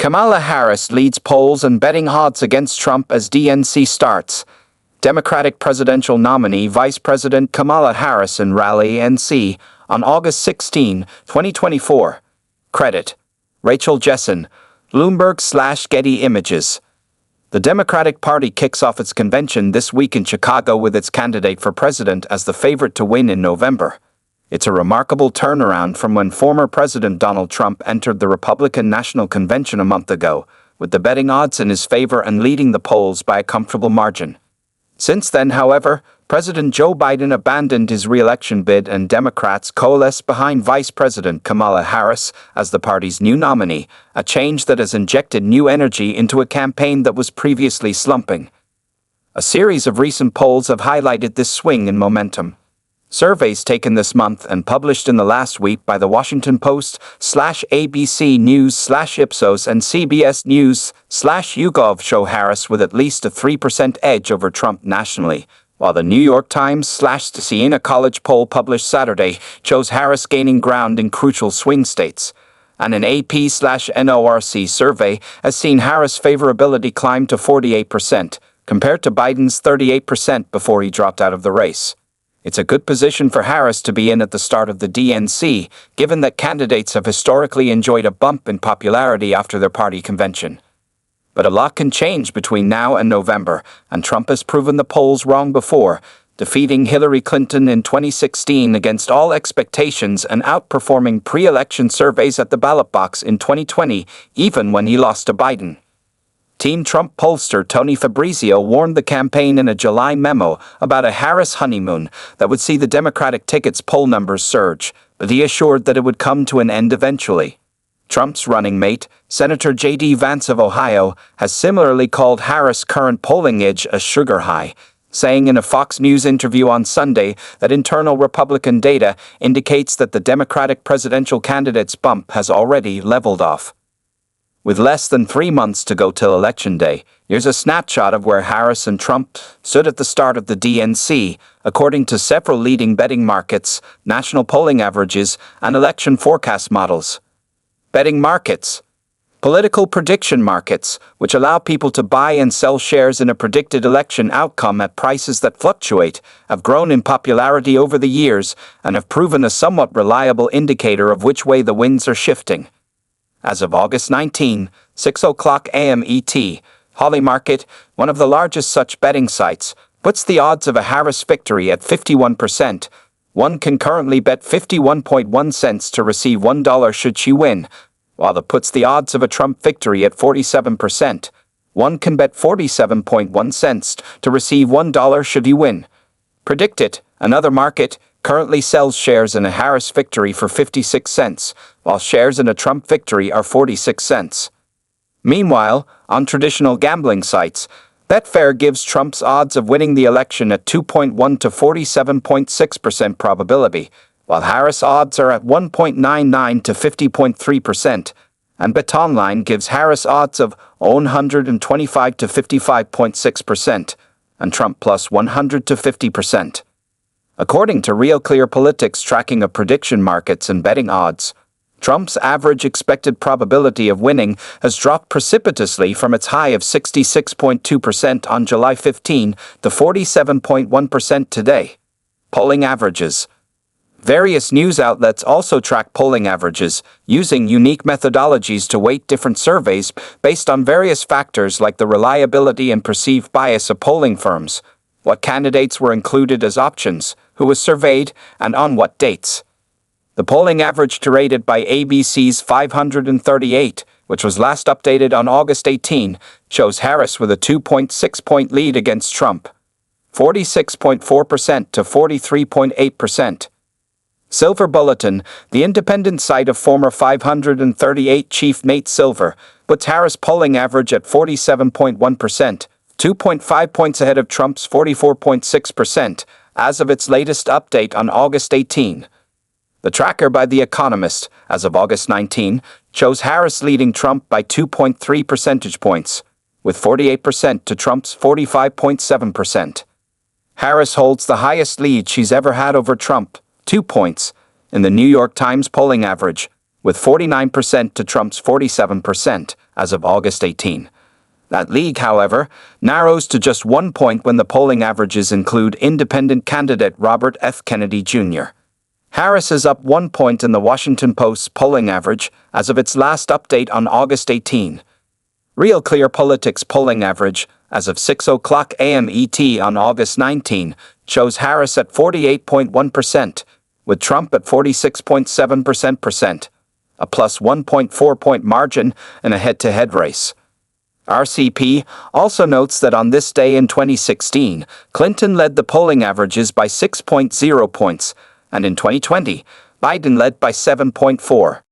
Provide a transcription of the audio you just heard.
Kamala Harris leads polls and betting odds against Trump as DNC starts. Democratic presidential nominee Vice President Kamala Harris in Raleigh, NC, on August 16, 2024. Credit: Rachel Jessen, Bloomberg/Getty Images. The Democratic Party kicks off its convention this week in Chicago with its candidate for president as the favorite to win in November. It's a remarkable turnaround from when former President Donald Trump entered the Republican National Convention a month ago, with the betting odds in his favor and leading the polls by a comfortable margin. Since then, however, President Joe Biden abandoned his re-election bid and Democrats coalesced behind Vice President Kamala Harris as the party's new nominee, a change that has injected new energy into a campaign that was previously slumping. A series of recent polls have highlighted this swing in momentum. Surveys taken this month and published in the last week by the Washington Post/ABC News/Ipsos and CBS News/YouGov show Harris with at least a 3% edge over Trump nationally, while the New York Times/Siena College poll published Saturday shows Harris gaining ground in crucial swing states. And an AP/NORC survey has seen Harris' favorability climb to 48%, compared to Biden's 38% before he dropped out of the race. It's a good position for Harris to be in at the start of the DNC, given that candidates have historically enjoyed a bump in popularity after their party convention. But a lot can change between now and November, and Trump has proven the polls wrong before, defeating Hillary Clinton in 2016 against all expectations and outperforming pre-election surveys at the ballot box in 2020, even when he lost to Biden. Team Trump pollster Tony Fabrizio warned the campaign in a July memo about a Harris honeymoon that would see the Democratic ticket's poll numbers surge, but he assured that it would come to an end eventually. Trump's running mate, Senator J.D. Vance of Ohio, has similarly called Harris' current polling edge a sugar high, saying in a Fox News interview on Sunday that internal Republican data indicates that the Democratic presidential candidate's bump has already leveled off. With less than 3 months to go till Election Day, here's a snapshot of where Harris and Trump stood at the start of the DNC, according to several leading betting markets, national polling averages, and election forecast models. Betting markets. Political prediction markets, which allow people to buy and sell shares in a predicted election outcome at prices that fluctuate, have grown in popularity over the years and have proven a somewhat reliable indicator of which way the winds are shifting. As of August 19, 6:00 a.m. ET, Holly Market, one of the largest such betting sites, puts the odds of a Harris victory at 51%. One can currently bet 51.1 cents to receive $1 should she win, while it puts the odds of a Trump victory at 47%. One can bet 47.1 cents to receive $1 should he win. Predict It, another market, currently sells shares in a Harris victory for 56 cents, while shares in a Trump victory are 46 cents. Meanwhile, on traditional gambling sites, Betfair gives Trump's odds of winning the election at 2.1 to 47.6% probability, while Harris' odds are at 1.99 to 50.3%, and BetOnline gives Harris odds of 125 to 55.6%, and Trump plus 100 to 50%. According to Real Clear Politics tracking of prediction markets and betting odds, Trump's average expected probability of winning has dropped precipitously from its high of 66.2% on July 15 to 47.1% today. Polling averages. Various news outlets also track polling averages, using unique methodologies to weight different surveys based on various factors like the reliability and perceived bias of polling firms, what candidates were included as options, who was surveyed, and on what dates. The polling average rated by ABC's 538, which was last updated on August 18, shows Harris with a 2.6-point lead against Trump, 46.4% to 43.8%. Silver Bulletin, the independent site of former 538 chief Nate Silver, puts Harris' polling average at 47.1%, 2.5 points ahead of Trump's 44.6%, as of its latest update on August 18. The tracker by The Economist, as of August 19, shows Harris leading Trump by 2.3 percentage points, with 48% to Trump's 45.7%. Harris holds the highest lead she's ever had over Trump, 2 points, in the New York Times polling average, with 49% to Trump's 47%, as of August 18. That lead, however, narrows to just 1 point when the polling averages include independent candidate Robert F. Kennedy Jr. Harris is up 1 point in the Washington Post's polling average as of its last update on August 18. Real Clear Politics polling average, as of 6:00 a.m. ET on August 19, shows Harris at 48.1%, with Trump at 46.7%, a plus 1.4-point margin in a head-to-head race. RCP also notes that on this day in 2016, Clinton led the polling averages by 6.0 points, and in 2020, Biden led by 7.4.